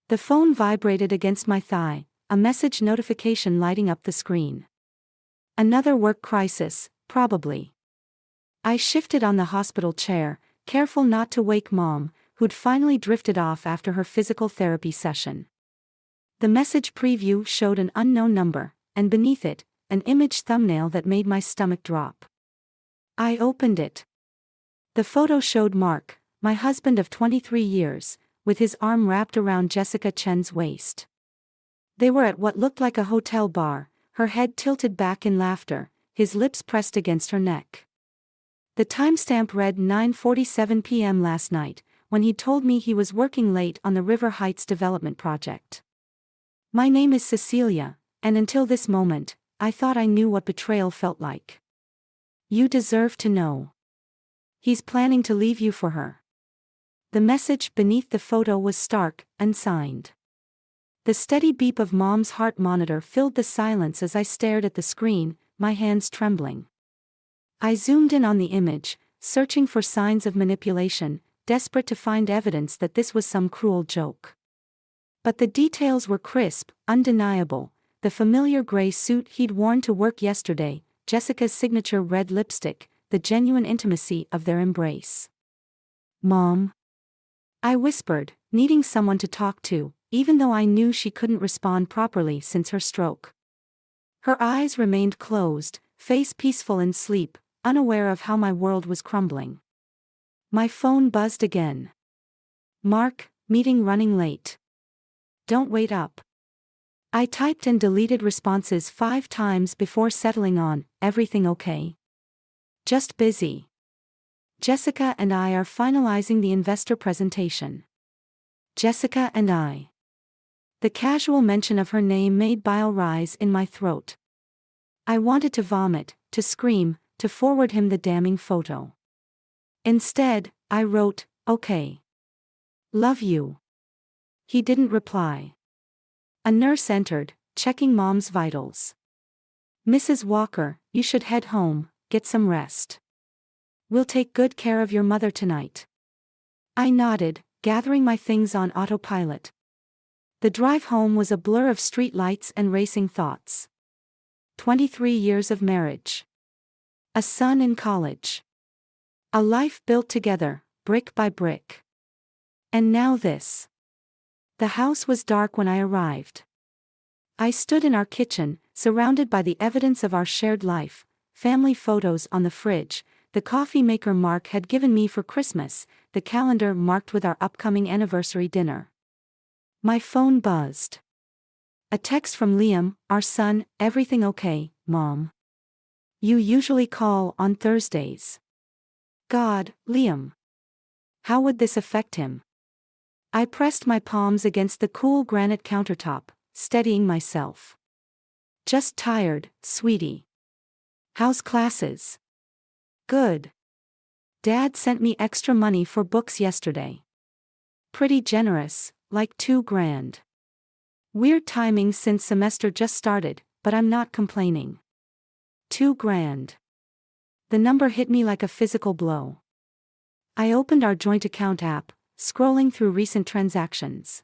The phone vibrated against my thigh, a message notification lighting up the screen. Another work crisis, probably. I shifted on the hospital chair, careful not to wake Mom, who'd finally drifted off after her physical therapy session. The message preview showed an unknown number, and beneath it, an image thumbnail that made my stomach drop. I opened it. The photo showed Mark, my husband of 23 years, with his arm wrapped around Jessica Chen's waist. They were at what looked like a hotel bar, her head tilted back in laughter, his lips pressed against her neck. The timestamp read 9:47 p.m. last night, when he told me he was working late on the River Heights development project. My name is Cecilia, and until this moment, I thought I knew what betrayal felt like. You deserve to know. He's planning to leave you for her. The message beneath the photo was stark, unsigned. The steady beep of Mom's heart monitor filled the silence as I stared at the screen, my hands trembling. I zoomed in on the image, searching for signs of manipulation, desperate to find evidence that this was some cruel joke. But the details were crisp, undeniable: the familiar gray suit he'd worn to work yesterday, Jessica's signature red lipstick, the genuine intimacy of their embrace. Mom? I whispered, needing someone to talk to, even though I knew she couldn't respond properly since her stroke. Her eyes remained closed, face peaceful in sleep, unaware of how my world was crumbling. My phone buzzed again. Mark, meeting running late. Don't wait up. I typed and deleted responses 5 times before settling on, everything okay? Just busy. Jessica and I are finalizing the investor presentation. Jessica and I. The casual mention of her name made bile rise in my throat. I wanted to vomit, to scream, to forward him the damning photo. Instead, I wrote, okay. Love you. He didn't reply. A nurse entered, checking Mom's vitals. Mrs. Walker, you should head home, get some rest. We'll take good care of your mother tonight. I nodded, gathering my things on autopilot. The drive home was a blur of street lights and racing thoughts. 23 years of marriage. A son in college. A life built together, brick by brick. And now this. The house was dark when I arrived. I stood in our kitchen, surrounded by the evidence of our shared life, family photos on the fridge, the coffee maker Mark had given me for Christmas, the calendar marked with our upcoming anniversary dinner. My phone buzzed. A text from Liam, our son. Everything okay, Mom? You usually call on Thursdays. God, Liam. How would this affect him? I pressed my palms against the cool granite countertop, steadying myself. Just tired, sweetie. How's classes? Good. Dad sent me extra money for books yesterday. Pretty generous, like $2,000. Weird timing since semester just started, but I'm not complaining. $2,000. The number hit me like a physical blow. I opened our joint account app, scrolling through recent transactions.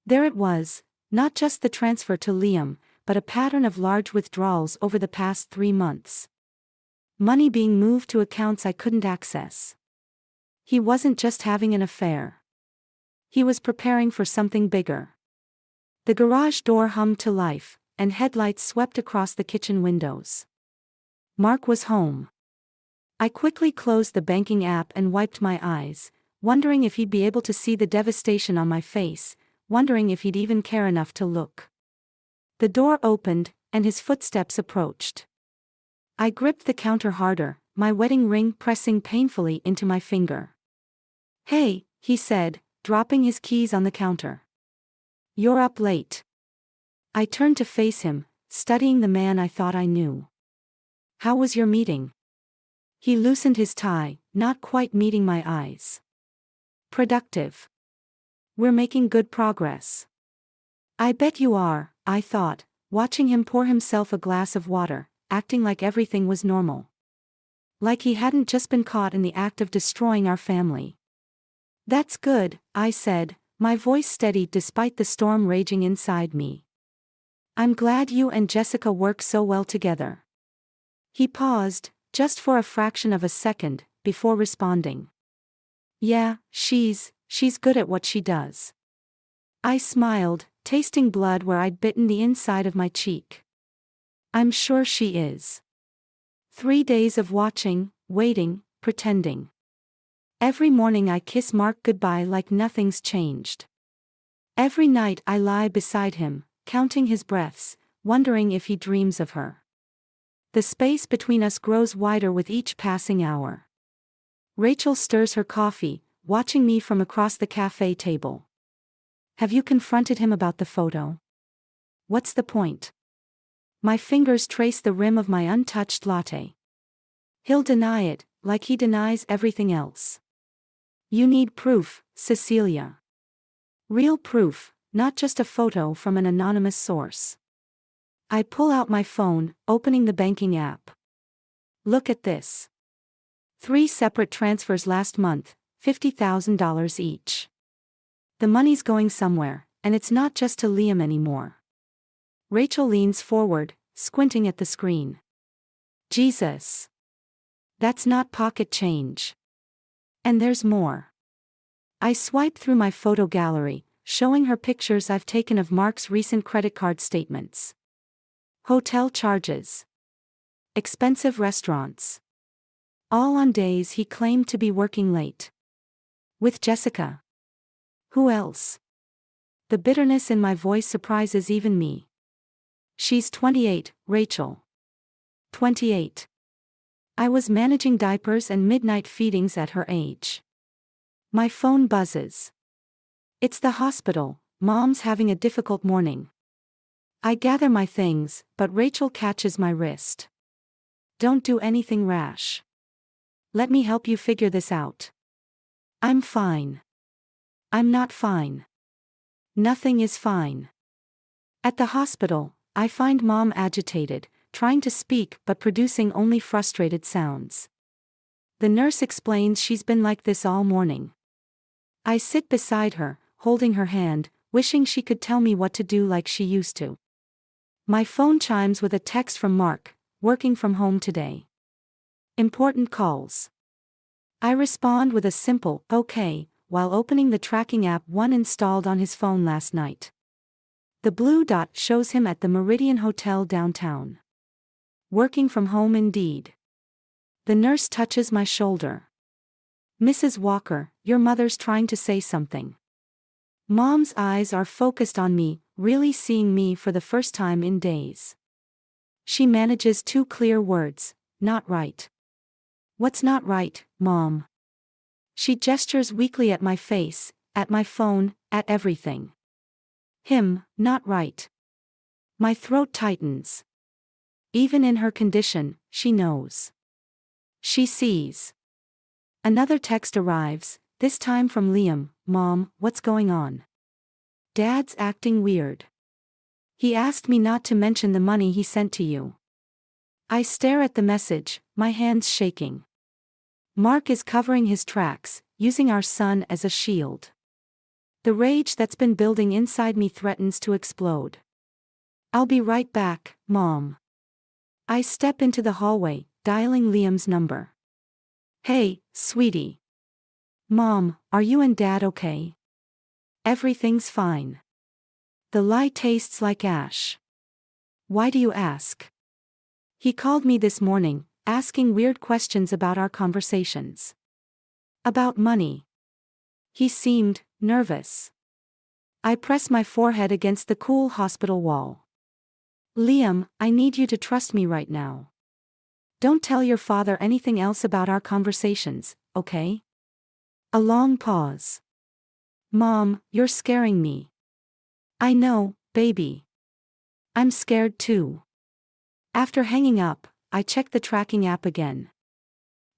There it was, not just the transfer to Liam, but a pattern of large withdrawals over the past 3 months. Money being moved to accounts I couldn't access. He wasn't just having an affair. He was preparing for something bigger. The garage door hummed to life, and headlights swept across the kitchen windows. Mark was home. I quickly closed the banking app and wiped my eyes, wondering if he'd be able to see the devastation on my face, wondering if he'd even care enough to look. The door opened, and his footsteps approached. I gripped the counter harder, my wedding ring pressing painfully into my finger. Hey, he said, dropping his keys on the counter. You're up late. I turned to face him, studying the man I thought I knew. How was your meeting? He loosened his tie, not quite meeting my eyes. Productive. We're making good progress. I bet you are, I thought, watching him pour himself a glass of water, acting like everything was normal. Like he hadn't just been caught in the act of destroying our family. That's good, I said, my voice steadied despite the storm raging inside me. I'm glad you and Jessica work so well together. He paused, just for a fraction of a second, before responding. Yeah, she's good at what she does. I smiled, tasting blood where I'd bitten the inside of my cheek. I'm sure she is. 3 days of watching, waiting, pretending. Every morning I kiss Mark goodbye like nothing's changed. Every night I lie beside him, counting his breaths, wondering if he dreams of her. The space between us grows wider with each passing hour. Rachel stirs her coffee, watching me from across the cafe table. Have you confronted him about the photo? What's the point? My fingers trace the rim of my untouched latte. He'll deny it, like he denies everything else. You need proof, Cecilia. Real proof, not just a photo from an anonymous source. I pull out my phone, opening the banking app. Look at this. 3 separate transfers last month, $50,000 each. The money's going somewhere, and it's not just to Liam anymore. Rachel leans forward, squinting at the screen. Jesus. That's not pocket change. And there's more. I swipe through my photo gallery, showing her pictures I've taken of Mark's recent credit card statements. Hotel charges. Expensive restaurants. All on days he claimed to be working late. With Jessica. Who else? The bitterness in my voice surprises even me. She's 28, Rachel. 28. I was managing diapers and midnight feedings at her age. My phone buzzes. It's the hospital, Mom's having a difficult morning. I gather my things, but Rachel catches my wrist. Don't do anything rash. Let me help you figure this out. I'm fine. I'm not fine. Nothing is fine. At the hospital, I find Mom agitated, trying to speak but producing only frustrated sounds. The nurse explains she's been like this all morning. I sit beside her, holding her hand, wishing she could tell me what to do like she used to. My phone chimes with a text from Mark, working from home today. Important calls. I respond with a simple, okay, while opening the tracking app one installed on his phone last night. The blue dot shows him at the Meridian Hotel downtown. Working from home indeed. The nurse touches my shoulder. Mrs. Walker, your mother's trying to say something. Mom's eyes are focused on me, really seeing me for the first time in days. She manages 2 clear words, not right. What's not right, Mom? She gestures weakly at my face, at my phone, at everything. Him, not right. My throat tightens. Even in her condition, she knows. She sees. Another text arrives, this time from Liam. Mom, what's going on? Dad's acting weird. He asked me not to mention the money he sent to you. I stare at the message, my hands shaking. Mark is covering his tracks, using our son as a shield. The rage that's been building inside me threatens to explode. I'll be right back, Mom. I step into the hallway, dialing Liam's number. Hey, sweetie. Mom, are you and Dad okay? Everything's fine. The lie tastes like ash. Why do you ask? He called me this morning, asking weird questions about our conversations. About money. He seemed nervous. I press my forehead against the cool hospital wall. Liam, I need you to trust me right now. Don't tell your father anything else about our conversations, okay? A long pause. Mom, you're scaring me. I know, baby. I'm scared too. After hanging up, I check the tracking app again.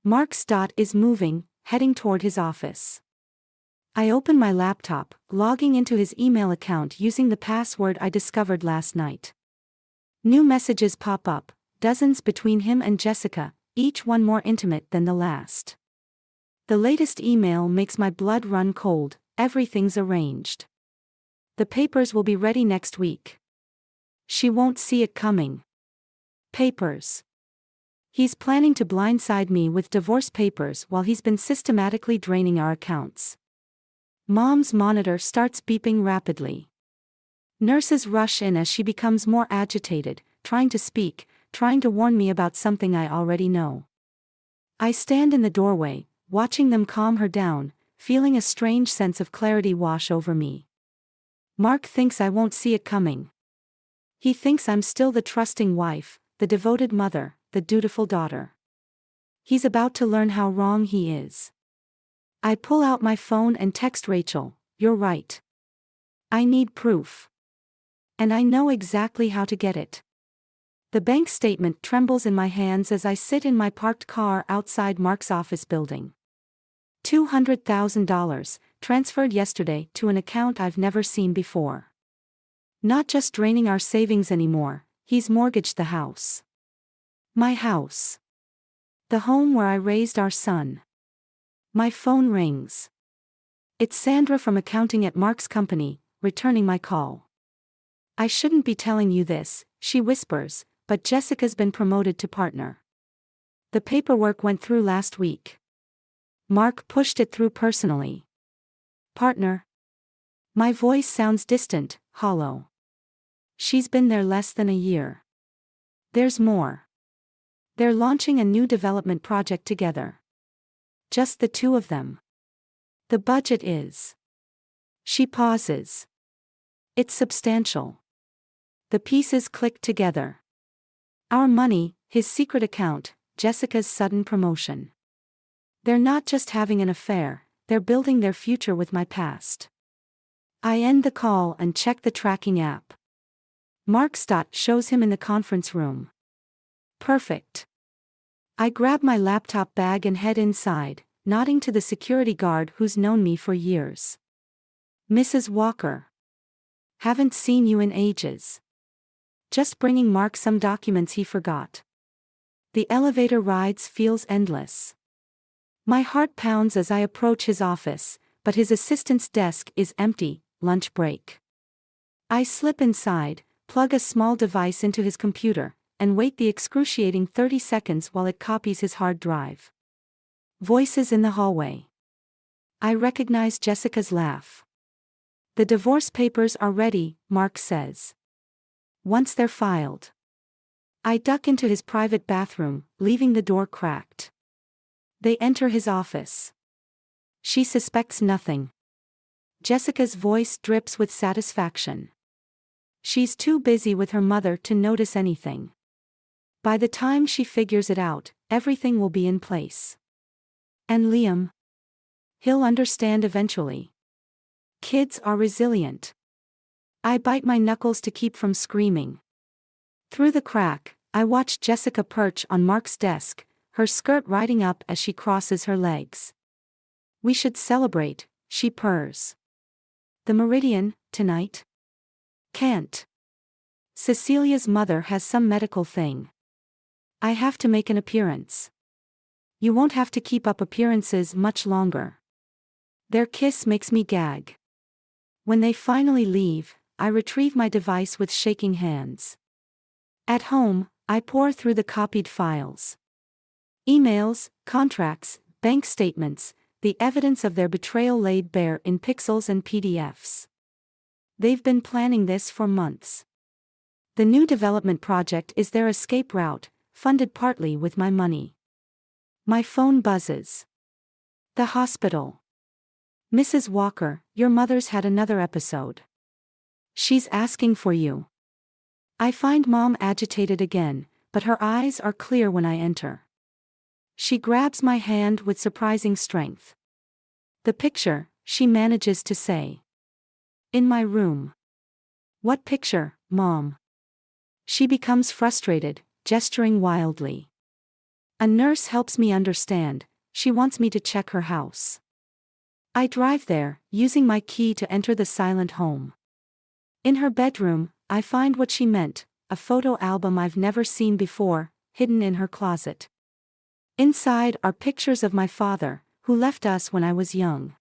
Mark's dot is moving, heading toward his office. I open my laptop, logging into his email account using the password I discovered last night. New messages pop up, dozens between him and Jessica, each one more intimate than the last. The latest email makes my blood run cold, everything's arranged. The papers will be ready next week. She won't see it coming. Papers. He's planning to blindside me with divorce papers while he's been systematically draining our accounts. Mom's monitor starts beeping rapidly. Nurses rush in as she becomes more agitated, trying to speak, trying to warn me about something I already know. I stand in the doorway, watching them calm her down, feeling a strange sense of clarity wash over me. Mark thinks I won't see it coming. He thinks I'm still the trusting wife, the devoted mother, the dutiful daughter. He's about to learn how wrong he is. I pull out my phone and text Rachel, "You're right. I need proof. And I know exactly how to get it." The bank statement trembles in my hands as I sit in my parked car outside Mark's office building. $200,000, transferred yesterday to an account I've never seen before. Not just draining our savings anymore, he's mortgaged the house. My house. The home where I raised our son. My phone rings. It's Sandra from accounting at Mark's company, returning my call. "I shouldn't be telling you this," she whispers, "but Jessica's been promoted to partner. The paperwork went through last week. Mark pushed it through personally." "Partner?" My voice sounds distant, hollow. "She's been there less than a year. There's more. They're launching a new development project together. Just the two of them. The budget is..." She pauses. "It's substantial." The pieces click together. Our money, his secret account, Jessica's sudden promotion. They're not just having an affair, they're building their future with my past. I end the call and check the tracking app. Mark's dot shows him in the conference room. Perfect. I grab my laptop bag and head inside, nodding to the security guard who's known me for years. "Mrs. Walker. Haven't seen you in ages. Just bringing Mark some documents he forgot." The elevator rides feels endless. My heart pounds as I approach his office, but his assistant's desk is empty, lunch break. I slip inside, plug a small device into his computer, and wait the excruciating 30 seconds while it copies his hard drive. Voices in the hallway. I recognize Jessica's laugh. "The divorce papers are ready," Mark says. "Once they're filed." I duck into his private bathroom, leaving the door cracked. They enter his office. She suspects nothing. Jessica's voice drips with satisfaction. She's too busy with her mother to notice anything. By the time she figures it out, everything will be in place. And Liam? He'll understand eventually. Kids are resilient. I bite my knuckles to keep from screaming. Through the crack, I watch Jessica perch on Mark's desk, her skirt riding up as she crosses her legs. "We should celebrate," she purrs. "The Meridian, tonight?" "Can't. Cecilia's mother has some medical thing. I have to make an appearance." "You won't have to keep up appearances much longer." Their kiss makes me gag. When they finally leave, I retrieve my device with shaking hands. At home, I pore through the copied files. Emails, contracts, bank statements, the evidence of their betrayal laid bare in pixels and PDFs. They've been planning this for months. The new development project is their escape route, funded partly with my money. My phone buzzes. The hospital. "Mrs. Walker, your mother's had another episode. She's asking for you." I find Mom agitated again, but her eyes are clear when I enter. She grabs my hand with surprising strength. "The picture," she manages to say. "In my room." "What picture, Mom?" She becomes frustrated, gesturing wildly. "A nurse helps me understand, she wants me to check her house." I drive there, using my key to enter the silent home. In her bedroom, I find what she meant, a photo album I've never seen before, hidden in her closet. Inside are pictures of my father, who left us when I was young.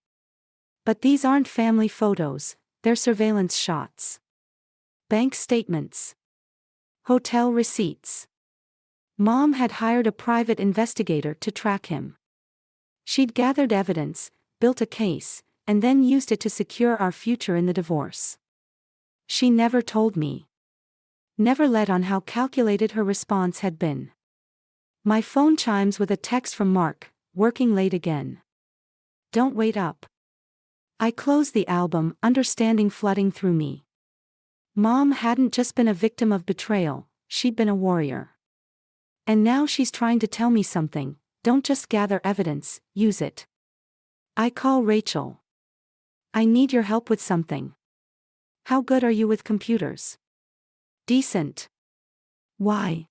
But these aren't family photos, they're surveillance shots. Bank statements. Hotel receipts. Mom had hired a private investigator to track him. She'd gathered evidence, built a case, and then used it to secure our future in the divorce. She never told me. Never let on how calculated her response had been. My phone chimes with a text from Mark, working late again. Don't wait up. I closed the album, understanding flooding through me. Mom hadn't just been a victim of betrayal, she'd been a warrior. And now she's trying to tell me something. Don't just gather evidence, use it. I call Rachel. I need your help with something. How good are you with computers? Decent. Why?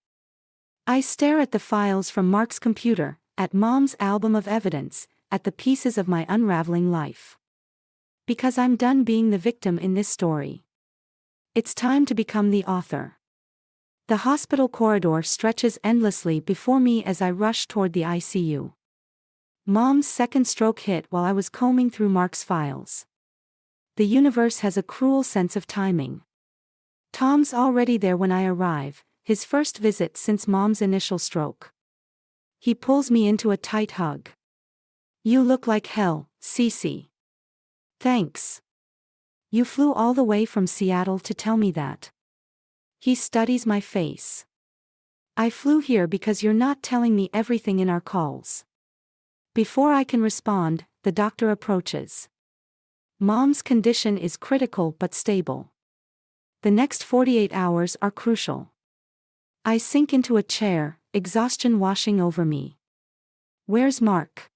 I stare at the files from Mark's computer, at Mom's album of evidence, at the pieces of my unraveling life. Because I'm done being the victim in this story. It's time to become the author. The hospital corridor stretches endlessly before me as I rush toward the ICU. Mom's second stroke hit while I was combing through Mark's files. The universe has a cruel sense of timing. Tom's already there when I arrive, his first visit since Mom's initial stroke. He pulls me into a tight hug. You look like hell, Cece. Thanks. You flew all the way from Seattle to tell me that. He studies my face. I flew here because you're not telling me everything in our calls. Before I can respond, the doctor approaches. Mom's condition is critical but stable. The next 48 hours are crucial. I sink into a chair, exhaustion washing over me. Where's Mark?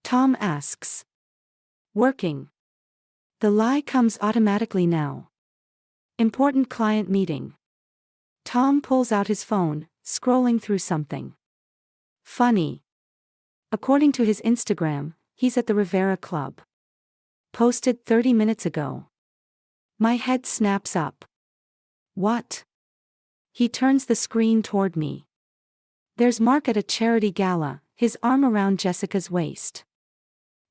Tom asks. Working. The lie comes automatically now. Important client meeting. Tom pulls out his phone, scrolling through something. Funny. According to his Instagram, he's at the Rivera Club. Posted 30 minutes ago. My head snaps up. What? He turns the screen toward me. There's Mark at a charity gala, his arm around Jessica's waist.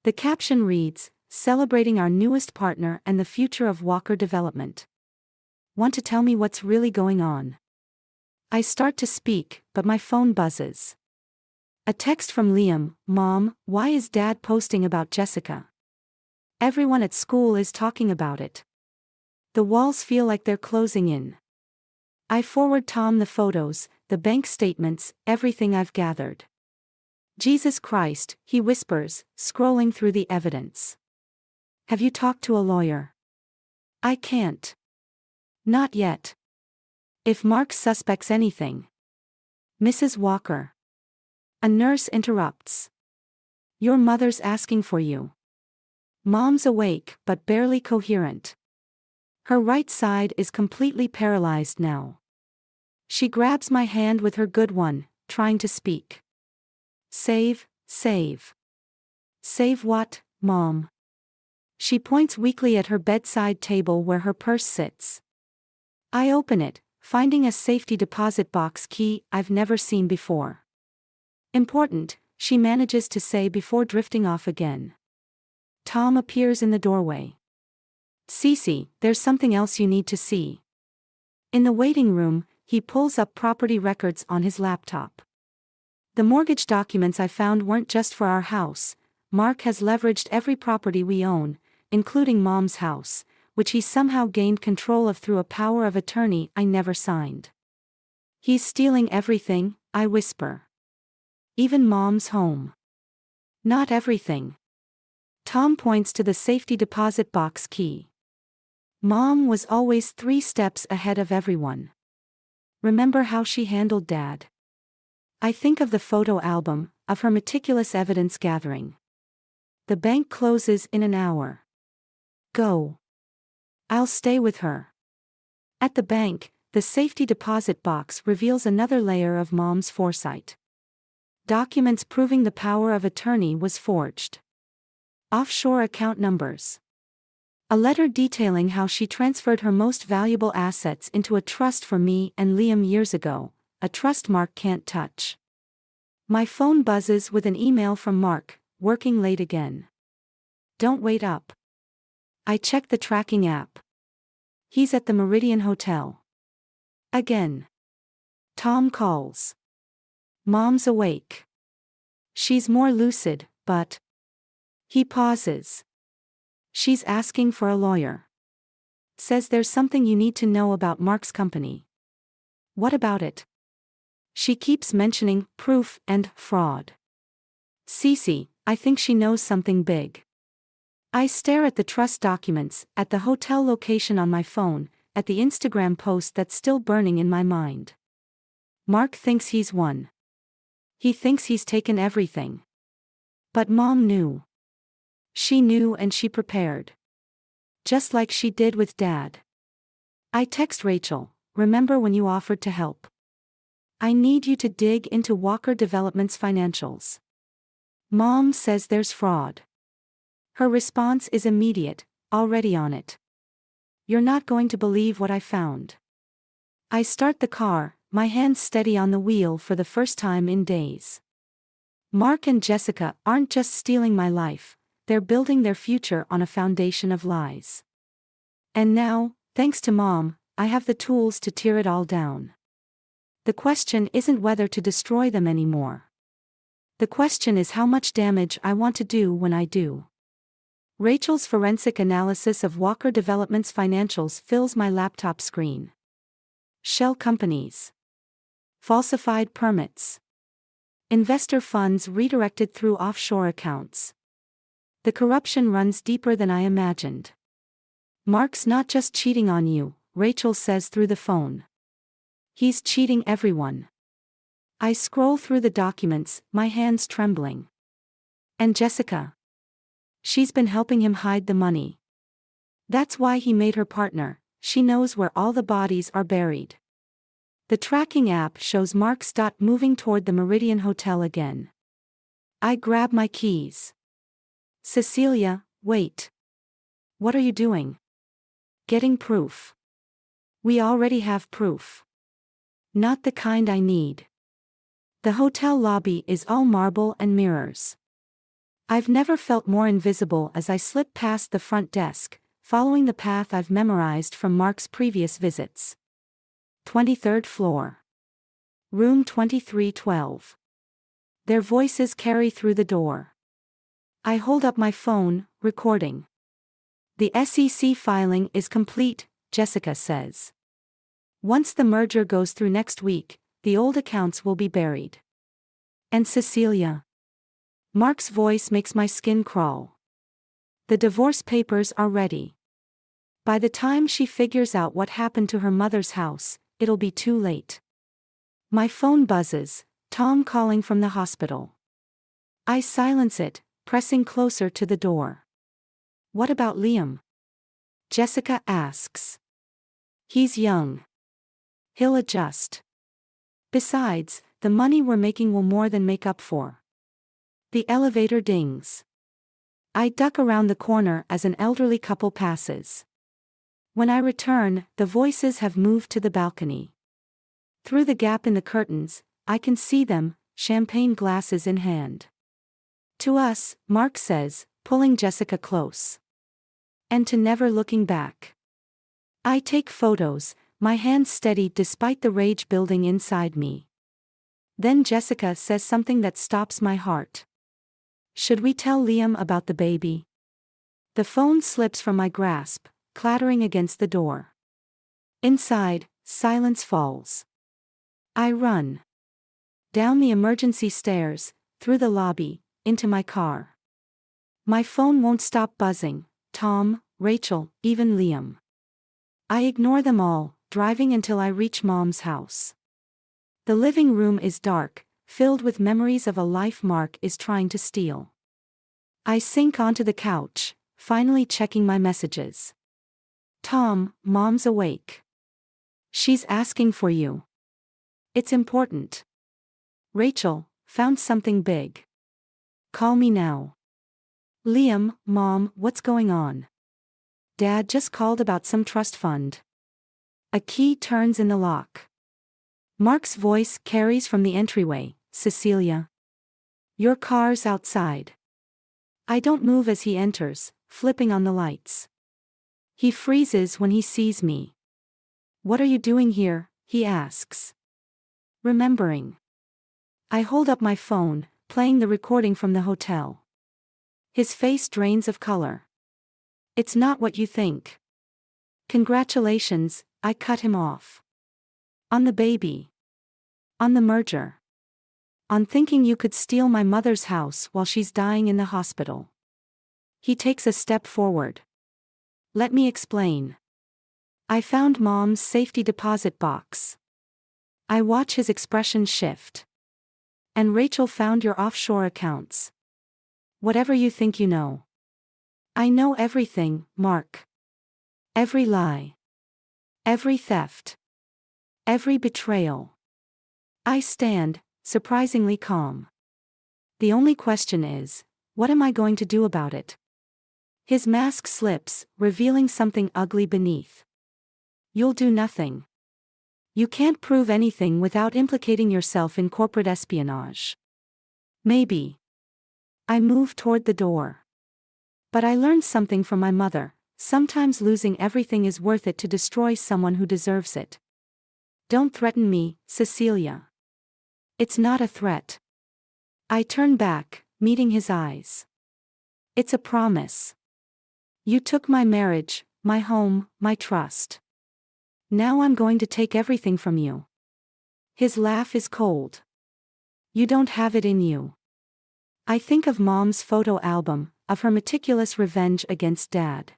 The caption reads, "Celebrating our newest partner and the future of Walker Development." Want to tell me what's really going on? I start to speak, but my phone buzzes. A text from Liam, "Mom, why is Dad posting about Jessica? Everyone at school is talking about it. The walls feel like they're closing in." I forward Tom the photos, the bank statements, everything I've gathered. Jesus Christ, he whispers, scrolling through the evidence. Have you talked to a lawyer? I can't. Not yet. If Mark suspects anything. Mrs. Walker. A nurse interrupts. Your mother's asking for you. Mom's awake, but barely coherent. Her right side is completely paralyzed now. She grabs my hand with her good one, trying to speak. Save, save. Save what, Mom? She points weakly at her bedside table where her purse sits. I open it, finding a safety deposit box key I've never seen before. Important, she manages to say before drifting off again. Tom appears in the doorway. Cece, there's something else you need to see. In the waiting room, he pulls up property records on his laptop. The mortgage documents I found weren't just for our house. Mark has leveraged every property we own, including Mom's house, which he somehow gained control of through a power of attorney I never signed. He's stealing everything, I whisper. Even Mom's home. Not everything. Tom points to the safety deposit box key. Mom was always 3 steps ahead of everyone. Remember how she handled Dad? I think of the photo album, of her meticulous evidence gathering. The bank closes in an hour. Go. I'll stay with her. At the bank, the safety deposit box reveals another layer of Mom's foresight. Documents proving the power of attorney was forged. Offshore account numbers. A letter detailing how she transferred her most valuable assets into a trust for me and Liam years ago, a trust Mark can't touch. My phone buzzes with an email from Mark, working late again. Don't wait up. I check the tracking app. He's at the Meridian Hotel. Again. Tom calls. Mom's awake. She's more lucid, but... He pauses. She's asking for a lawyer. Says there's something you need to know about Mark's company. What about it? She keeps mentioning proof and fraud. Cece, I think she knows something big. I stare at the trust documents, at the hotel location on my phone, at the Instagram post that's still burning in my mind. Mark thinks he's won. He thinks he's taken everything. But Mom knew. She knew and she prepared. Just like she did with Dad. I text Rachel, remember when you offered to help? I need you to dig into Walker Development's financials. Mom says there's fraud. Her response is immediate, already on it. You're not going to believe what I found. I start the car, my hands steady on the wheel for the first time in days. Mark and Jessica aren't just stealing my life, they're building their future on a foundation of lies. And now, thanks to Mom, I have the tools to tear it all down. The question isn't whether to destroy them anymore. The question is how much damage I want to do when I do. Rachel's forensic analysis of Walker Development's financials fills my laptop screen. Shell companies. Falsified permits. Investor funds redirected through offshore accounts. The corruption runs deeper than I imagined. Mark's not just cheating on you, Rachel says through the phone. He's cheating everyone. I scroll through the documents, my hands trembling. And Jessica? She's been helping him hide the money. That's why he made her partner, she knows where all the bodies are buried. The tracking app shows Mark's dot moving toward the Meridian Hotel again. I grab my keys. Cecilia, wait. What are you doing? Getting proof. We already have proof. Not the kind I need. The hotel lobby is all marble and mirrors. I've never felt more invisible as I slip past the front desk, following the path I've memorized from Mark's previous visits. 23rd floor. Room 2312. Their voices carry through the door. I hold up my phone, recording. The SEC filing is complete, Jessica says. Once the merger goes through next week, the old accounts will be buried. And Cecilia? Mark's voice makes my skin crawl. The divorce papers are ready. By the time she figures out what happened to her mother's house, it'll be too late. My phone buzzes, Tom calling from the hospital. I silence it, pressing closer to the door. What about Liam? Jessica asks. He's young. He'll adjust. Besides, the money we're making will more than make up for. The elevator dings. I duck around the corner as an elderly couple passes. When I return, the voices have moved to the balcony. Through the gap in the curtains, I can see them, champagne glasses in hand. To us, Mark says, pulling Jessica close. And to never looking back. I take photos, my hands steady despite the rage building inside me. Then Jessica says something that stops my heart. Should we tell Liam about the baby? The phone slips from my grasp, clattering against the door. Inside, silence falls. I run. Down the emergency stairs, through the lobby, into my car. My phone won't stop buzzing, Tom, Rachel, even Liam. I ignore them all, driving until I reach Mom's house. The living room is dark, filled with memories of a life Mark is trying to steal. I sink onto the couch, finally checking my messages. Tom, Mom's awake. She's asking for you. It's important. Rachel, found something big. Call me now. Liam, Mom, what's going on? Dad just called about some trust fund. A key turns in the lock. Mark's voice carries from the entryway, Cecilia. Your car's outside. I don't move as he enters, flipping on the lights. He freezes when he sees me. "What are you doing here?" he asks. "Remembering." I hold up my phone, playing the recording from the hotel. His face drains of color. "It's not what you think." "Congratulations," I cut him off. "On the baby. On the merger. On thinking you could steal my mother's house while she's dying in the hospital." He takes a step forward. "Let me explain. I found Mom's safety deposit box." I watch his expression shift. "And Rachel found your offshore accounts. Whatever you think you know." "I know everything, Mark. Every lie. Every theft. Every betrayal." I stand, surprisingly calm. "The only question is, what am I going to do about it?" His mask slips, revealing something ugly beneath. "You'll do nothing. You can't prove anything without implicating yourself in corporate espionage." "Maybe." I move toward the door. "But I learned something from my mother. Sometimes losing everything is worth it to destroy someone who deserves it." "Don't threaten me, Cecilia." "It's not a threat." I turn back, meeting his eyes. "It's a promise. You took my marriage, my home, my trust. Now I'm going to take everything from you." His laugh is cold. "You don't have it in you." I think of Mom's photo album, of her meticulous revenge against Dad.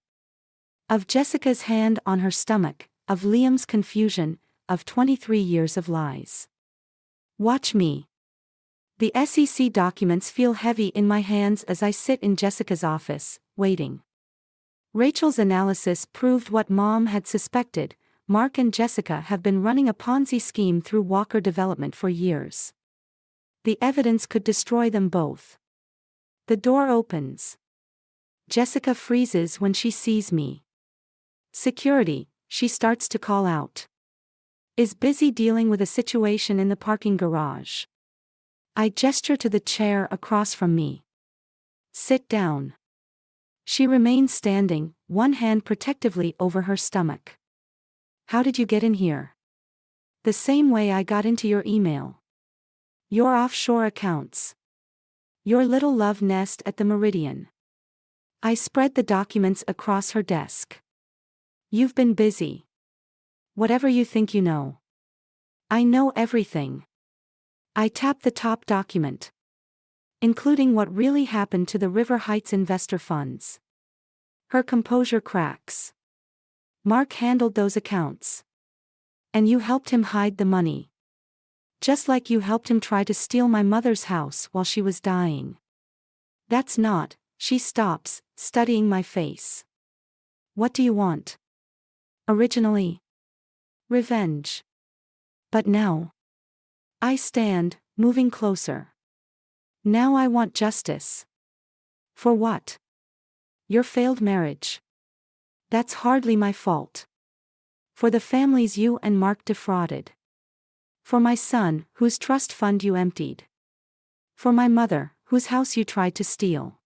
Of Jessica's hand on her stomach, of Liam's confusion, of 23 years of lies. "Watch me." The SEC documents feel heavy in my hands as I sit in Jessica's office, waiting. Rachel's analysis proved what Mom had suspected: Mark and Jessica have been running a Ponzi scheme through Walker Development for years. The evidence could destroy them both. The door opens. Jessica freezes when she sees me. "Security," she starts to call out. "Is busy dealing with a situation in the parking garage." I gesture to the chair across from me. "Sit down." She remains standing, one hand protectively over her stomach. "How did you get in here?" "The same way I got into your email. Your offshore accounts. Your little love nest at the Meridian." I spread the documents across her desk. "You've been busy. Whatever you think you know." "I know everything." I tap the top document. "Including what really happened to the River Heights investor funds." Her composure cracks. "Mark handled those accounts. And you helped him hide the money. Just like you helped him try to steal my mother's house while she was dying." "That's not." She stops, studying my face. "What do you want?" "Originally, revenge. But now." I stand, moving closer. "Now I want justice." "For what?" "Your failed marriage." "That's hardly my fault." "For the families you and Mark defrauded. For my son, whose trust fund you emptied. For my mother, whose house you tried to steal."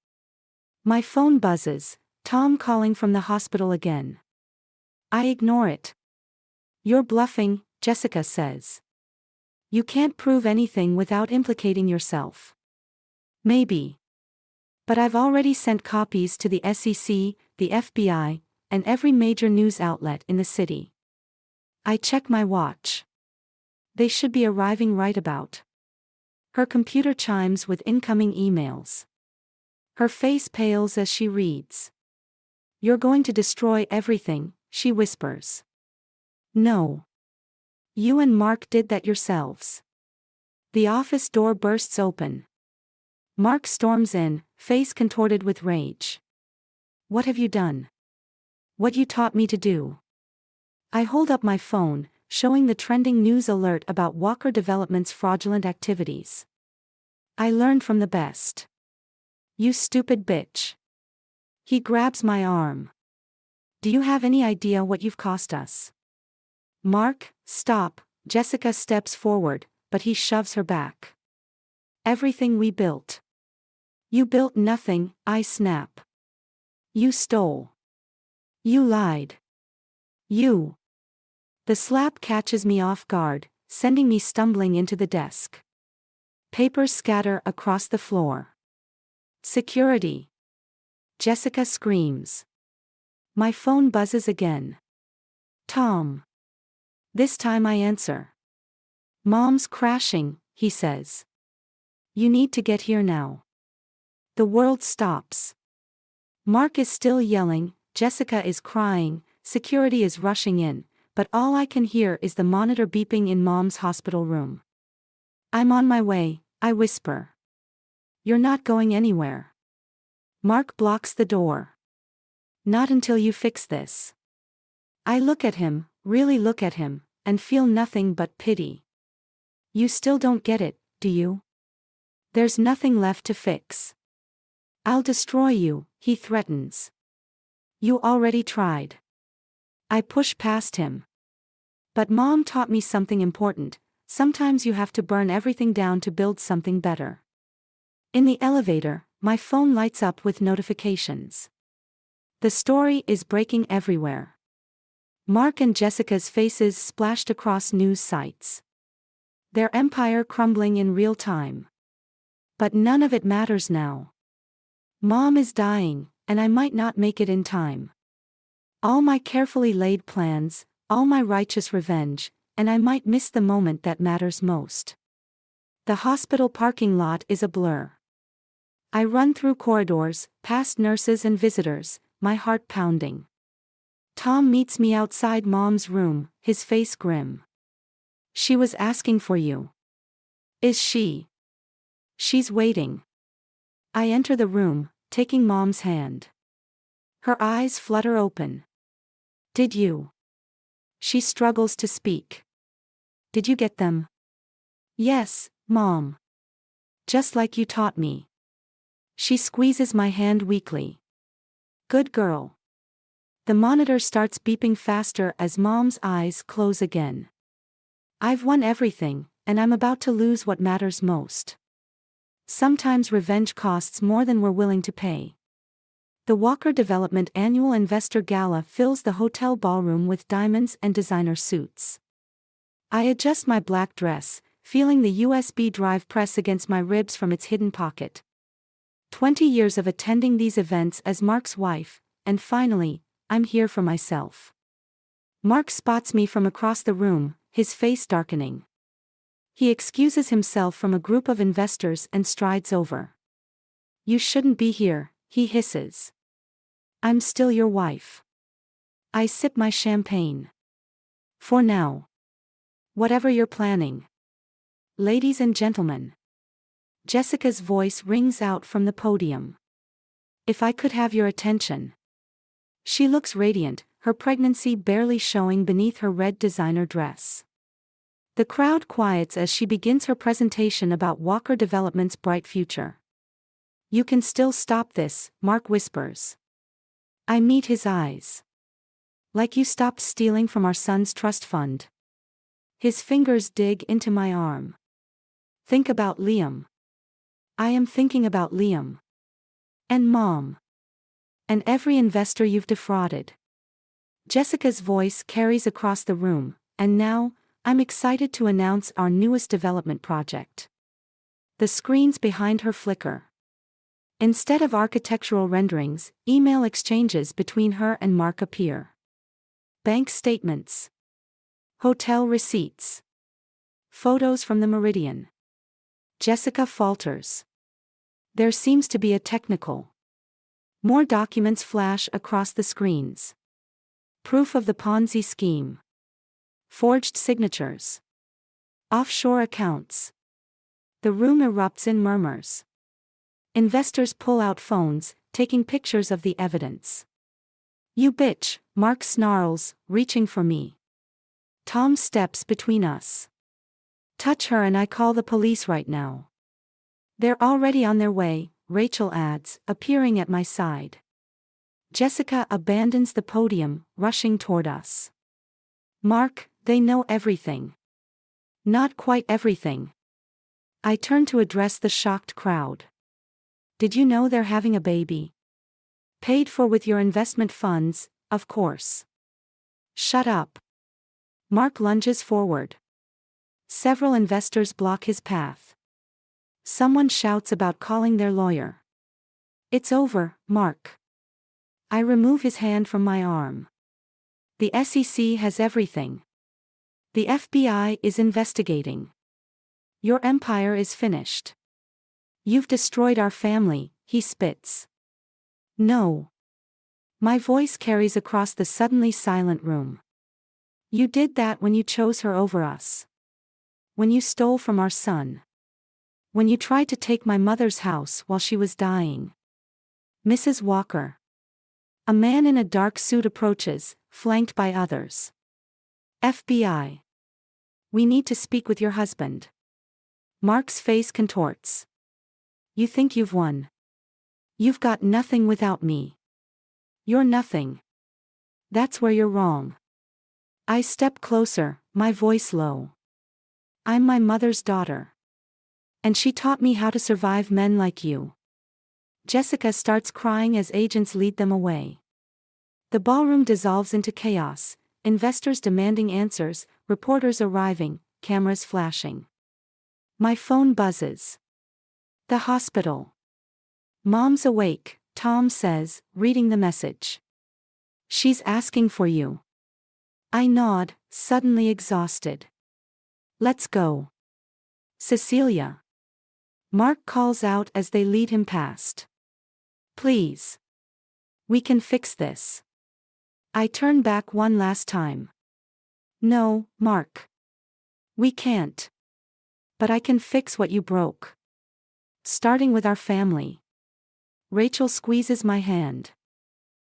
My phone buzzes, Tom calling from the hospital again. I ignore it. "You're bluffing," Jessica says. "You can't prove anything without implicating yourself." "Maybe. But I've already sent copies to the SEC, the FBI, and every major news outlet in the city." I check my watch. "They should be arriving right about." Her computer chimes with incoming emails. Her face pales as she reads. "You're going to destroy everything," she whispers. "No. You and Mark did that yourselves." The office door bursts open. Mark storms in, face contorted with rage. "What have you done?" "What you taught me to do." I hold up my phone, showing the trending news alert about Walker Development's fraudulent activities. "I learned from the best." "You stupid bitch." He grabs my arm. "Do you have any idea what you've cost us?" "Mark, stop." Jessica steps forward, but he shoves her back. "Everything we built." "You built nothing," I snap. "You stole." You lied. You. The slap catches me off guard, sending me stumbling into the desk. Papers scatter across the floor. Security. Jessica screams. My phone buzzes again. Tom. This time I answer. Mom's crashing, he says. You need to get here now. The world stops. Mark is still yelling, Jessica is crying, security is rushing in, but all I can hear is the monitor beeping in Mom's hospital room. I'm on my way, I whisper. You're not going anywhere. Mark blocks the door. Not until you fix this. I look at him, really look at him, and feel nothing but pity. You still don't get it, do you? There's nothing left to fix. I'll destroy you, he threatens. You already tried. I push past him. But Mom taught me something important. Sometimes you have to burn everything down to build something better. In the elevator, my phone lights up with notifications. The story is breaking everywhere. Mark and Jessica's faces splashed across news sites. Their empire crumbling in real time. But none of it matters now. Mom is dying, and I might not make it in time. All my carefully laid plans, all my righteous revenge, and I might miss the moment that matters most. The hospital parking lot is a blur. I run through corridors, past nurses and visitors, my heart pounding. Tom meets me outside Mom's room, his face grim. She was asking for you. Is she? She's waiting. I enter the room, taking Mom's hand. Her eyes flutter open. Did you? She struggles to speak. Did you get them? Yes, Mom. Just like you taught me. She squeezes my hand weakly. Good girl. The monitor starts beeping faster as Mom's eyes close again. I've won everything, and I'm about to lose what matters most. Sometimes revenge costs more than we're willing to pay. The Walker Development Annual Investor Gala fills the hotel ballroom with diamonds and designer suits. I adjust my black dress, feeling the USB drive press against my ribs from its hidden pocket. 20 years of attending these events as Mark's wife, and finally, I'm here for myself. Mark spots me from across the room, his face darkening. He excuses himself from a group of investors and strides over. You shouldn't be here, he hisses. I'm still your wife. I sip my champagne. For now. Whatever you're planning. Ladies and gentlemen. Jessica's voice rings out from the podium. If I could have your attention. She looks radiant, her pregnancy barely showing beneath her red designer dress. The crowd quiets as she begins her presentation about Walker Development's bright future. You can still stop this, Mark whispers. I meet his eyes. Like you stopped stealing from our son's trust fund. His fingers dig into my arm. Think about Liam. I am thinking about Liam. And Mom. And every investor you've defrauded. Jessica's voice carries across the room, and now, I'm excited to announce our newest development project. The screens behind her flicker. Instead of architectural renderings, email exchanges between her and Mark appear. Bank statements. Hotel receipts. Photos from the Meridian. Jessica falters. There seems to be a technical. More documents flash across the screens. Proof of the Ponzi scheme. Forged signatures. Offshore accounts. The room erupts in murmurs. Investors pull out phones, taking pictures of the evidence. You bitch, Mark snarls, reaching for me. Tom steps between us. Touch her and I call the police right now. They're already on their way, Rachel adds, appearing at my side. Jessica abandons the podium, rushing toward us. Mark, they know everything. Not quite everything. I turn to address the shocked crowd. Did you know they're having a baby? Paid for with your investment funds, of course. Shut up. Mark lunges forward. Several investors block his path. Someone shouts about calling their lawyer. It's over, Mark. I remove his hand from my arm. The SEC has everything. The FBI is investigating. Your empire is finished. You've destroyed our family, he spits. No. My voice carries across the suddenly silent room. You did that when you chose her over us. When you stole from our son. When you tried to take my mother's house while she was dying. Mrs. Walker. A man in a dark suit approaches, flanked by others. FBI. We need to speak with your husband. Mark's face contorts. You think you've won. You've got nothing without me. You're nothing. That's where you're wrong. I step closer, my voice low. I'm my mother's daughter. And she taught me how to survive men like you. Jessica starts crying as agents lead them away. The ballroom dissolves into chaos, investors demanding answers, reporters arriving, cameras flashing. My phone buzzes. The hospital. Mom's awake, Tom says, reading the message. She's asking for you. I nod, suddenly exhausted. Let's go. Cecilia. Mark calls out as they lead him past. Please. We can fix this. I turn back one last time. No, Mark. We can't. But I can fix what you broke. Starting with our family. Rachel squeezes my hand.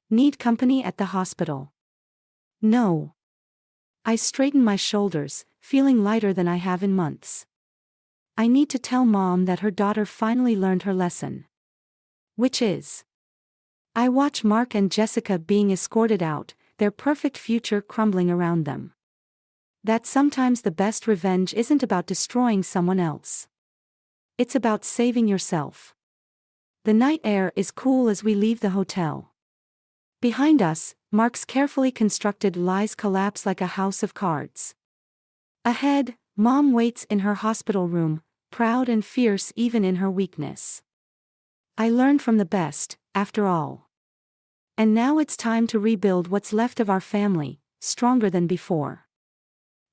Need company at the hospital? No. I straighten my shoulders, feeling lighter than I have in months. I need to tell Mom that her daughter finally learned her lesson. Which is? I watch Mark and Jessica being escorted out, their perfect future crumbling around them. That sometimes the best revenge isn't about destroying someone else. It's about saving yourself. The night air is cool as we leave the hotel. Behind us, Mark's carefully constructed lies collapse like a house of cards. Ahead, Mom waits in her hospital room, proud and fierce even in her weakness. I learned from the best, after all. And now it's time to rebuild what's left of our family, stronger than before.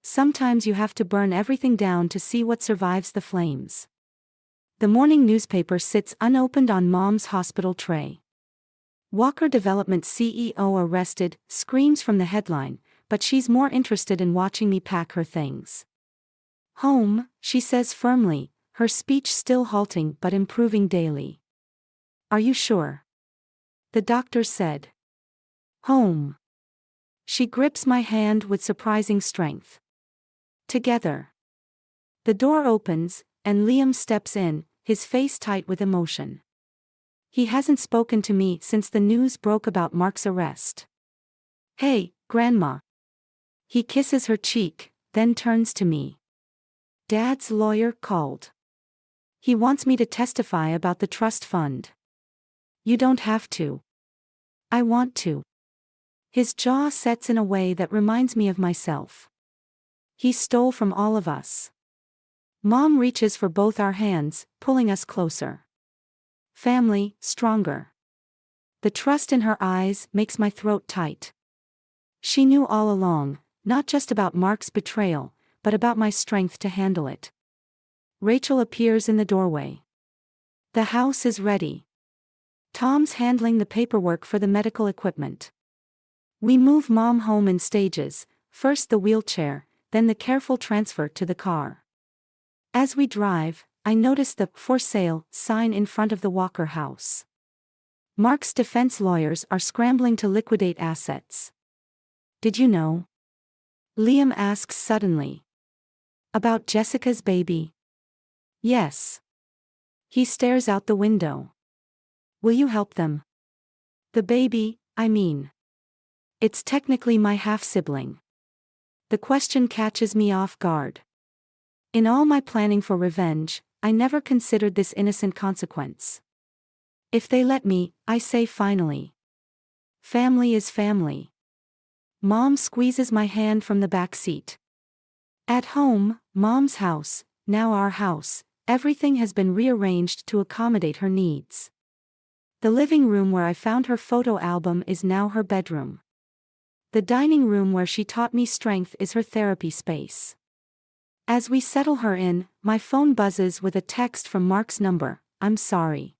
Sometimes you have to burn everything down to see what survives the flames. The morning newspaper sits unopened on Mom's hospital tray. Walker Development CEO arrested, screams from the headline, but she's more interested in watching me pack her things. Home, she says firmly, her speech still halting but improving daily. Are you sure? The doctor said. Home. She grips my hand with surprising strength. Together. The door opens, and Liam steps in, his face tight with emotion. He hasn't spoken to me since the news broke about Mark's arrest. Hey, Grandma. He kisses her cheek, then turns to me. Dad's lawyer called. He wants me to testify about the trust fund. You don't have to. I want to. His jaw sets in a way that reminds me of myself. He stole from all of us. Mom reaches for both our hands, pulling us closer. Family, stronger. The trust in her eyes makes my throat tight. She knew all along, not just about Mark's betrayal, but about my strength to handle it. Rachel appears in the doorway. The house is ready. Tom's handling the paperwork for the medical equipment. We move Mom home in stages, first the wheelchair, then the careful transfer to the car. As we drive, I notice the "For Sale" sign in front of the Walker house. Mark's defense lawyers are scrambling to liquidate assets. Did you know? Liam asks suddenly. About Jessica's baby? Yes. He stares out the window. Will you help them? The baby, I mean. It's technically my half-sibling. The question catches me off guard. In all my planning for revenge, I never considered this innocent consequence. If they let me, I say finally. Family is family. Mom squeezes my hand from the back seat. At home, Mom's house, now our house, everything has been rearranged to accommodate her needs. The living room where I found her photo album is now her bedroom. The dining room where she taught me strength is her therapy space. As we settle her in, my phone buzzes with a text from Mark's number. I'm sorry.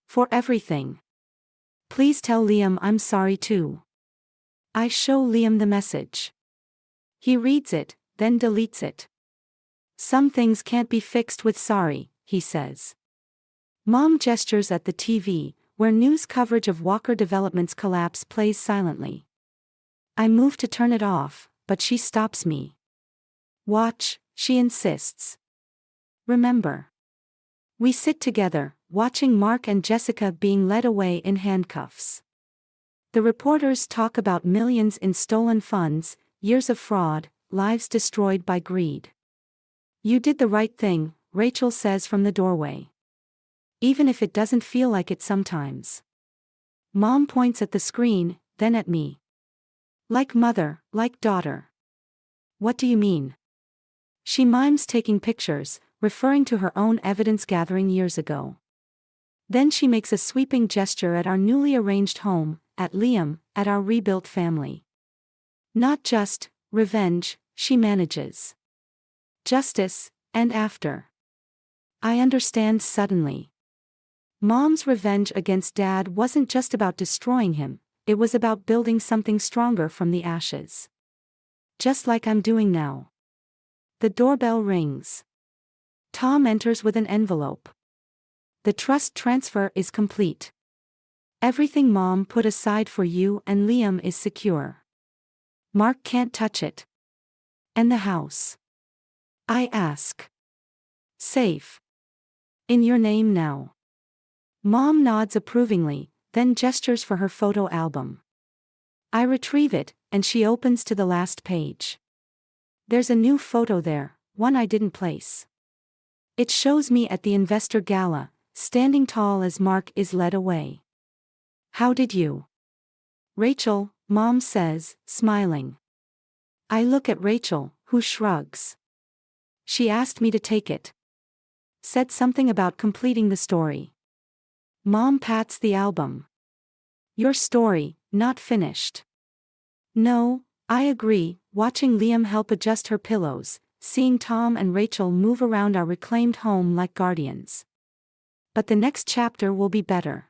For everything. Please tell Liam I'm sorry too. I show Liam the message. He reads it, then deletes it. Some things can't be fixed with sorry, he says. Mom gestures at the TV, where news coverage of Walker Development's collapse plays silently. I move to turn it off, but she stops me. Watch, she insists. Remember. We sit together, watching Mark and Jessica being led away in handcuffs. The reporters talk about millions in stolen funds, years of fraud, lives destroyed by greed. You did the right thing, Rachel says from the doorway. Even if it doesn't feel like it sometimes. Mom points at the screen, then at me. Like mother, like daughter. What do you mean? She mimes taking pictures, referring to her own evidence gathering years ago. Then she makes a sweeping gesture at our newly arranged home, at Liam, at our rebuilt family. Not just revenge, she manages. Justice, and after. I understand suddenly. Mom's revenge against Dad wasn't just about destroying him, it was about building something stronger from the ashes. Just like I'm doing now. The doorbell rings. Tom enters with an envelope. The trust transfer is complete. Everything Mom put aside for you and Liam is secure. Mark can't touch it. And the house? I ask. Safe. In your name now. Mom nods approvingly, then gestures for her photo album. I retrieve it, and she opens to the last page. There's a new photo there, one I didn't place. It shows me at the investor gala, standing tall as Mark is led away. How did you? Rachel, Mom says, smiling. I look at Rachel, who shrugs. She asked me to take it. Said something about completing the story. Mom pats the album. Your story, not finished. No, I agree, watching Liam help adjust her pillows, seeing Tom and Rachel move around our reclaimed home like guardians. But the next chapter will be better.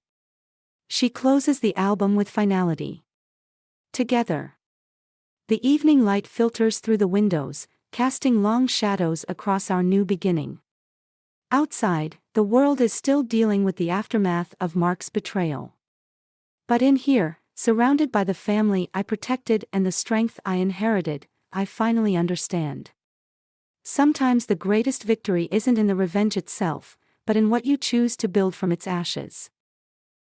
She closes the album with finality. Together. The evening light filters through the windows, casting long shadows across our new beginning. Outside, the world is still dealing with the aftermath of Mark's betrayal. But in here, surrounded by the family I protected and the strength I inherited, I finally understand. Sometimes the greatest victory isn't in the revenge itself, but in what you choose to build from its ashes.